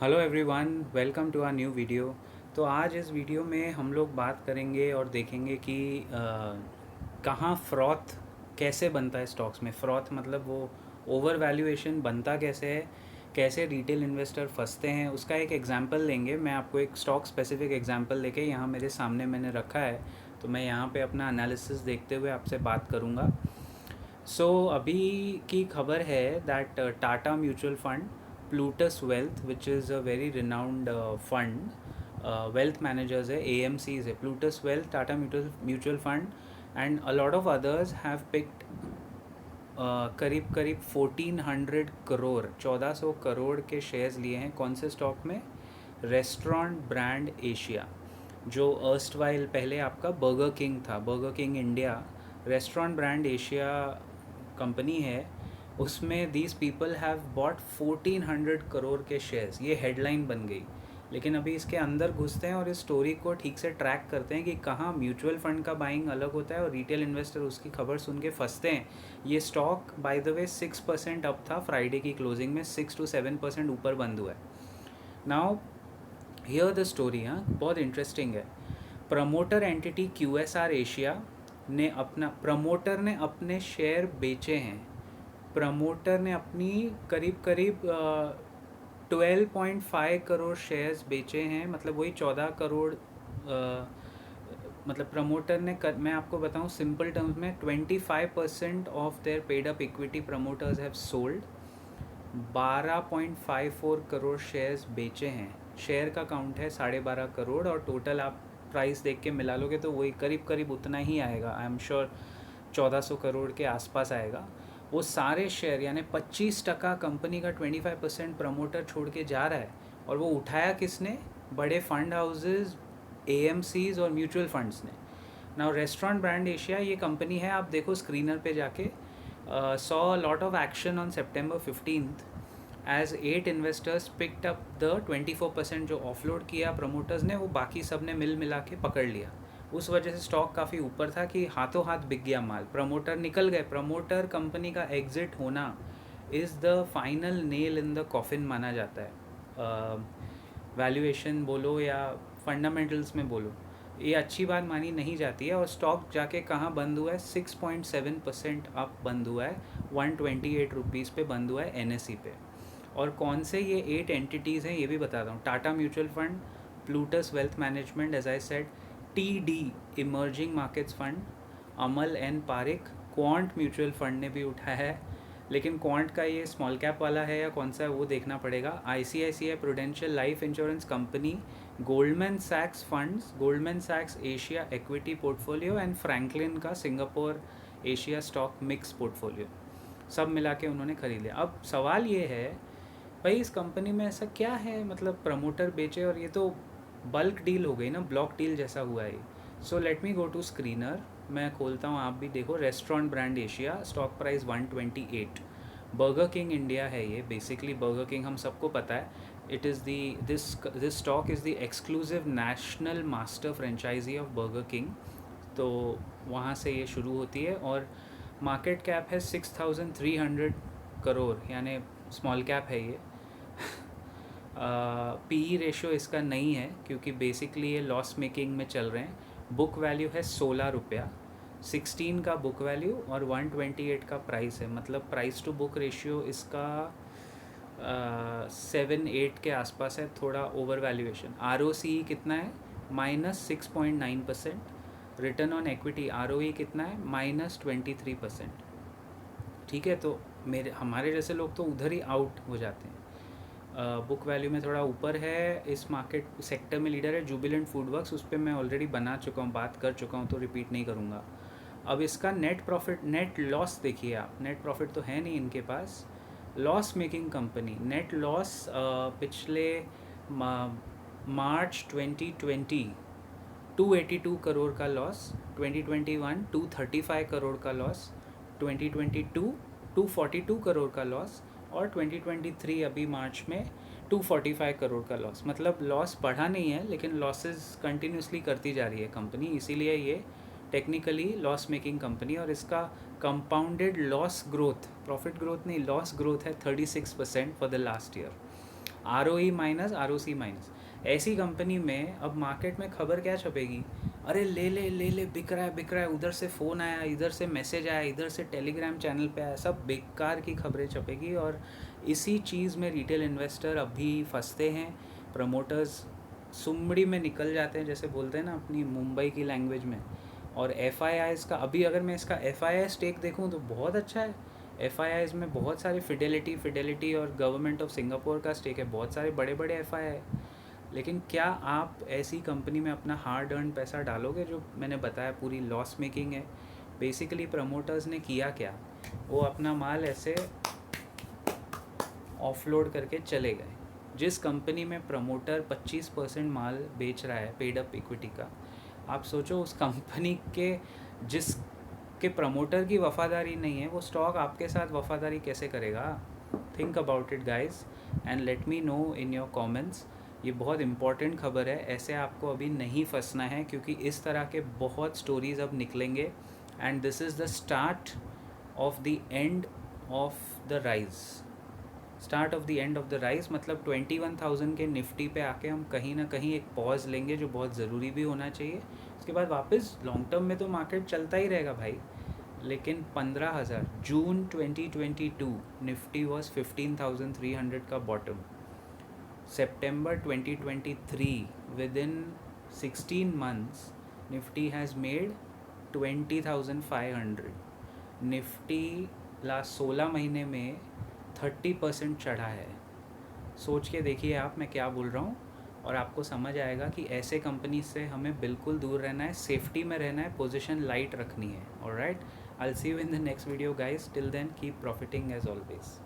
Hello everyone, welcome to our new video. तो आज इस वीडियो में हम लोग बात करेंगे और देखेंगे कि कहाँ फ्रॉथ कैसे बनता है स्टॉक्स में। फ्रॉथ मतलब वो ओवर वैल्यूएशन बनता कैसे है, कैसे रिटेल इन्वेस्टर फंसते हैं, उसका एक एग्जांपल लेंगे। मैं आपको एक स्टॉक स्पेसिफिक एग्जांपल लेके यहाँ मेरे सामने मैंने रखा है, तो मैं यहाँ पे अपना एनालिसिस देखते हुए आपसे बात करूँगा। अभी की खबर है that Tata mutual fund, Plutus wealth which is a very renowned fund, wealth managers है, AMCs है, Plutus wealth, Tata mutual fund and a lot of others have picked करीब करीब 1400 करोड़, 1400 करोड़ के शेयर्स लिए हैं। कौन से स्टॉक में? रेस्टोरेंट ब्रांड एशिया, जो अर्स्टवाइल पहले आपका बर्गर किंग था, burger King India, restaurant brand Asia company है। उसमें these people have bought 1400 crore के शेयर्स। ये हेडलाइन बन गई, लेकिन अभी इसके अंदर घुसते हैं और इस स्टोरी को ठीक से ट्रैक करते हैं कि कहाँ म्यूचुअल फंड का बाइंग अलग होता है और रिटेल इन्वेस्टर उसकी खबर सुन के फंसते हैं। ये stock by the way 6% up था, फ्राइडे की क्लोजिंग में 6 to 7% ऊपर बंद हुआ है। नाउ हियर द स्टोरी, हाँ, बहुत इंटरेस्टिंग है। प्रमोटर एंटिटी QSR एशिया ने प्रमोटर ने अपने शेयर बेचे हैं। प्रमोटर ने अपनी करीब करीब 12.5 करोड़ शेयर्स बेचे हैं, मतलब वही 14 करोड़। मतलब प्रमोटर ने मैं आपको बताऊं सिंपल टर्म्स में, 25% of their paid up equity promoters have sold. 12.54 crore shares बेचे हैं। शेयर का काउंट है 12.5 करोड़, और टोटल आप प्राइस देख के मिला लोगे तो वही करीब करीब उतना ही आएगा। आई एम श्योर 1400 करोड़ के आसपास आएगा। वो सारे शेयर यानी 25% कंपनी का 25% प्रमोटर छोड़ के जा रहा है, और वो उठाया किसने? बड़े फंड हाउसेज, AMCs और म्यूचुअल फंड्स ने। नाउ रेस्टोरेंट ब्रांड एशिया ये कंपनी है, आप देखो स्क्रीनर पे जाके, saw a lot of action on September 15th as 8 investors picked up the 24% जो ऑफलोड किया प्रमोटर्स ने, वो बाकी सब ने मिल मिला के पकड़ लिया। उस वजह से स्टॉक काफ़ी ऊपर था कि हाथों हाथ बिक गया माल, प्रमोटर निकल गए। प्रमोटर कंपनी का एग्जिट होना is the final nail in the coffin माना जाता है। वैल्यूएशन बोलो या फंडामेंटल्स में बोलो, ये अच्छी बात मानी नहीं जाती है। और स्टॉक जाके कहाँ बंद हुआ है? 6.7% अप बंद हुआ है, 128 रुपीज़ पे बंद हुआ है NSE पे। और कौन से ये 8 एंटिटीज़ हैं ये भी बताता हूँ। Tata mutual fund, Plutus wealth management, as I said, TD emerging markets fund, Amal N Parikh, Quant mutual fund ने भी उठाया है, लेकिन क्वांट का ये स्मॉल कैप वाला है या कौन सा है वो देखना पड़ेगा। ICICI prudential life insurance company, Goldman सैक्स funds, Goldman सैक्स Asia equity portfolio and Franklin का Singapore Asia stock mix portfolio, सब मिला के उन्होंने खरीद लिया। अब सवाल ये है भाई, इस कंपनी में ऐसा क्या है, मतलब प्रमोटर बेचे और ये तो बल्क डील हो गई ना, ब्लॉक डील जैसा हुआ है। So let me go to screener, मैं खोलता हूँ, आप भी देखो। Restaurant brand Asia, stock price 128। Burger King India है ये, बेसिकली बर्गर किंग हम सबको पता है। It is the this stock is the exclusive national master franchisee of Burger King. तो वहाँ से ये शुरू होती है, और मार्केट कैप है 6300 करोड़, यानी स्मॉल कैप है ये। PE रेशो इसका नहीं है, क्योंकि बेसिकली ये लॉस मेकिंग में चल रहे हैं। बुक वैल्यू है 16 रुपया, 16 का बुक वैल्यू और 128 का प्राइस है, मतलब प्राइस टू बुक रेशियो इसका 7-8 के आसपास है, थोड़ा ओवर वैल्यूएशन। ROCE कितना है? -6.9%। रिटर्न ऑन इक्विटी ROE कितना है? -23%। ठीक है, तो हमारे जैसे लोग तो उधर ही आउट हो जाते हैं। बुक वैल्यू में थोड़ा ऊपर है, इस मार्केट सेक्टर में लीडर है जुबिलेंट फूड वर्क्स, उस पर मैं ऑलरेडी बना चुका हूँ, बात कर चुका हूँ, तो रिपीट नहीं करूँगा। अब इसका नेट प्रॉफिट, नेट लॉस देखिए आप, नेट प्रॉफिट तो है नहीं इनके पास। Loss making company, net loss पिछले मार्च 2020 282 करोड़ का लॉस, 2021 235 करोड़ का लॉस, 2022 242 करोड़ का लॉस, और 2023 अभी मार्च में 245 करोड़ का लॉस। मतलब लॉस बढ़ा नहीं है, लेकिन लॉसेस कंटिन्यूसली करती जा रही है कंपनी, इसीलिए ये टेक्निकली लॉस मेकिंग कंपनी। और इसका compounded loss growth, profit growth नहीं, लॉस ग्रोथ है 36% for the last year. ROE minus ROC minus. ऐसी कंपनी में अब मार्केट में खबर क्या छपेगी, अरे ले ले ले ले, बिक रहा है, उधर से फ़ोन आया, इधर से मैसेज आया, इधर से टेलीग्राम चैनल पे आया, सब बेकार की खबरें छपेगी। और इसी चीज़ में रिटेल इन्वेस्टर अभी फंसते हैं। प्रमोटर्स सुमड़ी में निकल जाते हैं, जैसे बोलते हैं ना अपनी मुंबई की लैंग्वेज में। और FIIs का अभी अगर मैं इसका FII स्टेक देखूं तो बहुत अच्छा है। FIIs में बहुत सारे फिडेलिटी और गवर्नमेंट ऑफ सिंगापुर का स्टेक है, बहुत सारे बड़े बड़े FII। लेकिन क्या आप ऐसी कंपनी में अपना हार्ड अर्न पैसा डालोगे? जो मैंने बताया पूरी लॉस मेकिंग है। बेसिकली प्रमोटर्स ने किया क्या, वो अपना माल ऐसे ऑफलोड करके चले गए। जिस कंपनी में प्रमोटर 25% माल बेच रहा है पेड अप इक्विटी का, आप सोचो उस कंपनी के जिसके प्रमोटर की वफ़ादारी नहीं है, वो स्टॉक आपके साथ वफ़ादारी कैसे करेगा? Think about it guys and let me know in your comments. ये बहुत इंपॉर्टेंट खबर है, ऐसे आपको अभी नहीं फंसना है, क्योंकि इस तरह के बहुत स्टोरीज़ अब निकलेंगे। And this is the start of the end of the rise. Start of the end of the rise मतलब 21,000 के निफ्टी पे आके हम कहीं ना कहीं एक पॉज लेंगे, जो बहुत ज़रूरी भी होना चाहिए। उसके बाद वापस लॉन्ग टर्म में तो मार्केट चलता ही रहेगा भाई। लेकिन 15,000 जून 2022 निफ्टी वॉज 15,300 का bottom. September 2023 within 16 months Nifty has made 20,500। Nifty last 16 महीने में 30% चढ़ा है। सोच के देखिए आप मैं क्या बोल रहा हूँ, और आपको समझ आएगा कि ऐसे कंपनी से हमें बिल्कुल दूर रहना है, सेफ्टी में रहना है, पोजीशन लाइट रखनी है। Alright, I will see you in the next video guys, till then keep profiting as always.